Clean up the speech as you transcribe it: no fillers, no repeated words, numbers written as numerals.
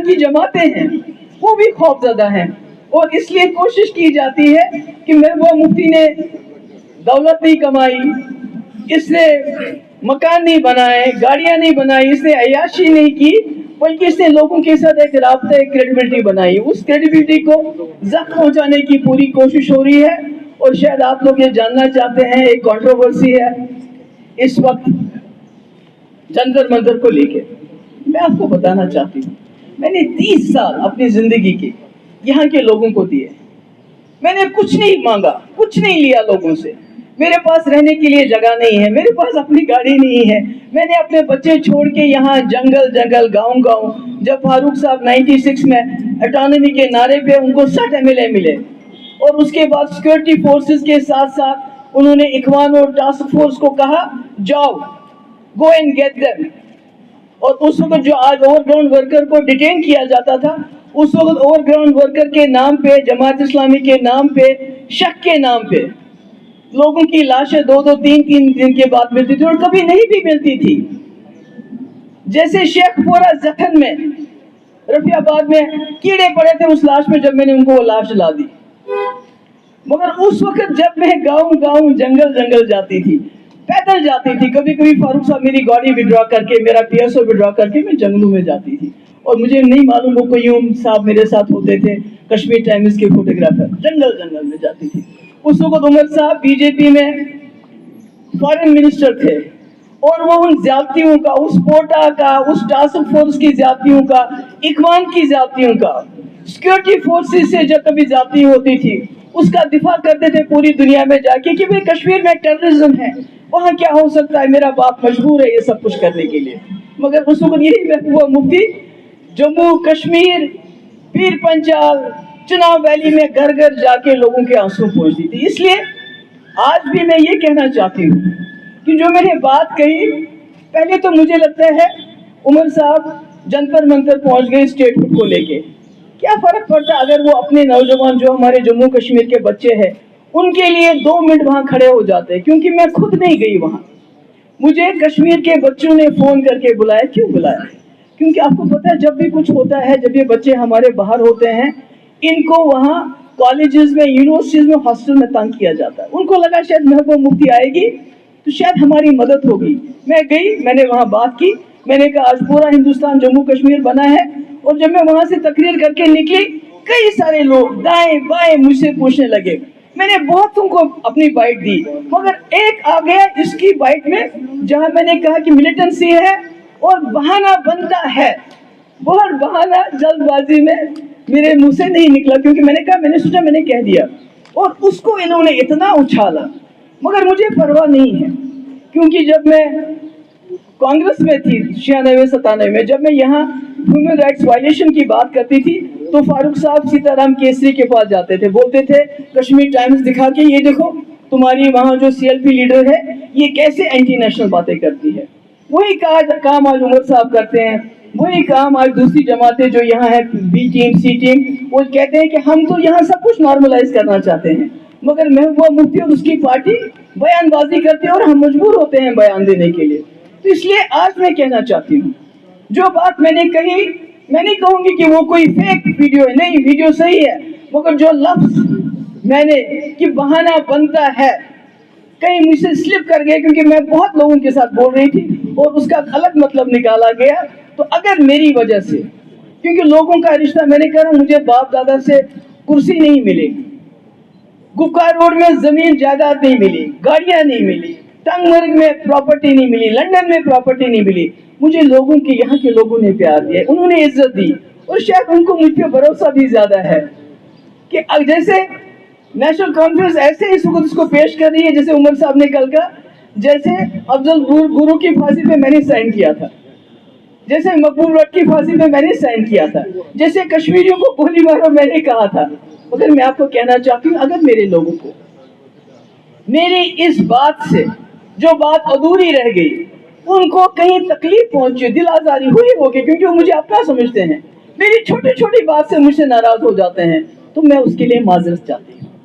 کی جماعتیں ہیں وہ بھی خوفزدہ ہیں، اور اس لیے کوشش کی جاتی ہے کہ محبوبہ مفتی نے دولت نہیں کمائی، اس نے مکان نہیں بنائے، گاڑیاں نہیں بنائی، اس نے عیاشی نہیں کی، بلکہ اس نے لوگوں کے ساتھ ایک رابطہ، ایک کریڈیبلٹی بنائی. اس کریڈیبلٹی کو زخم پہنچانے کی پوری کوشش ہو رہی ہے. اور شاید آپ لوگ یہ جاننا چاہتے ہیں، ایک کنٹروورسی ہے اس وقت جنتر منتر کو لے کے. میں آپ کو بتانا چاہتی ہوں، میں نے 30 سال اپنی زندگی کے یہاں کے لوگوں کو دیے. میں نے کچھ نہیں مانگا، کچھ نہیں لیا لوگوں سے. میرے پاس رہنے کے لیے جگہ نہیں ہے، میرے پاس اپنی گاڑی نہیں ہے. میں نے اپنے بچے چھوڑ کے یہاں جنگل گاؤں جب فاروق صاحب 96 میں اٹانومی کے نعرے پہ ان کو 60 MLA ملے، اور اس کے بعد سیکورٹی فورسز کے ساتھ ساتھ انہوں نے اخوان اور ٹاسک فورس کو کہا جاؤ گو اینڈ گیٹ دیم. اور اس وقت جو آج اوور گراؤنڈ ورکر کو ڈیٹین کیا جاتا تھا، اس وقت اوور گراؤنڈ ورکر کے نام پہ، جماعت اسلامی کے نام پہ، شک کے نام پہ لوگوں کی لاشیں 2-2 3-3 دن کے بعد ملتی تھی، اور کبھی نہیں بھی ملتی تھی. جیسے شیخ پورہ زخن میں، رفیع آباد میں کیڑے پڑے تھے اس لاش میں جب میں نے ان کو وہ لاش لا دی. مگر اس وقت جب میں گاؤں جنگل جاتی تھی، پیدل جاتی تھی، کبھی فاروق صاحب میری گاڑی وڈرا کر کے، میرا PSO وڈرا کر کے میں جنگلوں میں جاتی تھی. اور مجھے نہیں معلوم وہ قیوم صاحب میرے ساتھ ہوتے تھے، کشمیر ٹائمز کے فوٹوگرافر. جنگل میں جاتی تھی. اس وقت عمر صاحب BJP میں فارن منسٹر تھے، اور وہ ان زیادتیوں کا، اس کوٹا کا، اس ٹاسک فورس کی زیادتیوں کا، اخوان کی زیادتیوں کا، سیکورٹی فورسز سے جب کبھی زیادتی ہوتی تھی اس کا دفاع کرتے تھے پوری دنیا میں جا کے کہ بھئی کشمیر میں ٹیررزم ہے، وہاں کیا ہو سکتا ہے، میرا باپ مجبور ہے یہ سب کچھ کرنے کے لیے. مگر اس وقت یہی محبوبہ مفتی جموں کشمیر، پیر پنچال، چناب ویلی میں گھر جا کے لوگوں کے آنسو پہنچتی تھی. اس لیے آج بھی میں یہ کہنا چاہتی ہوں کہ جو میں نے بات کہی، پہلے تو مجھے لگتا ہے عمر صاحب جنتر منتر پہنچ گئے اسٹیٹ ہوڈ کو لے کے. کیا فرق پڑتا اگر وہ اپنے نوجوان جو ہمارے جموں کشمیر کے بچے ہیں ان کے لیے 2 منٹ وہاں کھڑے ہو جاتے، کیونکہ میں خود نہیں گئی وہاں. مجھے کشمیر کے بچوں نے فون کر کے بلایا. کیوں بلایا؟ کیونکہ آپ کو پتا ہے جب بھی کچھ ہوتا ہے، جب یہ بچے ہمارے باہر ہوتے ہیں، ان کو وہاں کالجز میں، یونیورسٹیز میں، ہاسٹل میں تنگ کیا جاتا ہے. ان کو لگا شاید محبوبہ مفتی آئے گی تو شاید ہماری مدد ہوگی. میں گئی، میں نے وہاں بات کی، میں نے کہا آج پورا ہندوستان جموں کشمیر بنا ہے. اور جب میں وہاں سے تقریر کر کے نکلی، کئی سارے لوگ دائیں بائیں مجھ سے پوچھنے لگے. میں نے بہتوں کو اپنی بائٹ دی، مگر ایک آ گیا اس کی بائٹ میں جہاں میں نے کہا کہ ملیٹنسی ہے اور بہانہ بنتا ہے. بہت بہانہ جلد بازی میں میرے منہ سے نہیں نکلا، کیونکہ میں نے کہا، میں نے سوچا میں نے کہہ دیا. اور اس کو انہوں نے اتنا اچھالا، مگر مجھے پرواہ نہیں ہے، کیونکہ جب میں کانگریس میں تھی 96-97 میں، جب میں یہاں ہیومن رائٹس وائلیشن کی بات کرتی تھی تو فاروق صاحب سیتا رام کیسری کے پاس جاتے تھے، بولتے تھے کشمیر ٹائمز دکھا کے، یہ دیکھو تمہاری وہاں جو CLP لیڈر ہے یہ کیسے اینٹی نیشنل باتیں کرتی ہے. وہی کام آج عمر صاحب کرتے ہیں، وہی کام آج دوسری جماعتیں جو یہاں ہے B ٹیم C ٹیم، وہ کہتے ہیں کہ ہم تو یہاں سب کچھ نارملائز کرنا چاہتے ہیں، مگر محبوبہ مفتی اور اس کی پارٹی بیان بازی کرتے ہیں اور ہم مجبور ہوتے ہیں بیان دینے کے لیے. تو اس لیے آج میں کہنا چاہتی ہوں، جو بات میں نے کہی، میں نہیں کہوں گی کہ وہ کوئی فیک ویڈیو ہے، نہیں، ویڈیو صحیح ہے، مگر جو لفظ میں نے کہ بہانہ بنتا ہے کہیں مجھ سے سلپ کر گئے، کیونکہ میں بہت لوگوں کے ساتھ بول رہی تھی اور اس کا غلط مطلب نکالا گیا. تو اگر میری وجہ سے، کیونکہ لوگوں کا رشتہ، میں نے کہا مجھے باپ دادا سے کرسی نہیں ملی، گپکار روڈ میں زمین جائیداد نہیں ملی، گاڑیاں نہیں ملی، ٹنگ مرگ میں پراپرٹی نہیں ملی، لندن میں پراپرٹی نہیں ملی، مجھے لوگوں کے، یہاں کے لوگوں نے پیار دیا، انہوں نے عزت دی، اور شاید ان کو مجھ پہ بھروسہ بھی زیادہ ہے کہ جیسے نیشنل کانفرنس ایسے اس وقت اس کو پیش کر رہی ہے، جیسے عمر صاحب نے کل کا، جیسے افضل گرو کی پھانسی پہ میں نے سائن کیا تھا، جیسے مقبول رٹ کی پھانسی پہ میں نے سائن کیا تھا، جیسے کشمیریوں کو گولی مارو میں نے کہا تھا. مگر میں آپ کو کہنا چاہتی ہوں، اگر میرے لوگوں کو میری اس بات سے جو بات ادھوری رہ گئی، ان کو کہیں تکلیف پہنچی، دل آزاری ہوئی ہوگی، کیونکہ وہ مجھے اپنا سمجھتے ہیں، میری چھوٹی چھوٹی بات سے مجھ سے ناراض ہو جاتے ہیں، تو میں اس کے لیے معذرت چاہتی ہوں.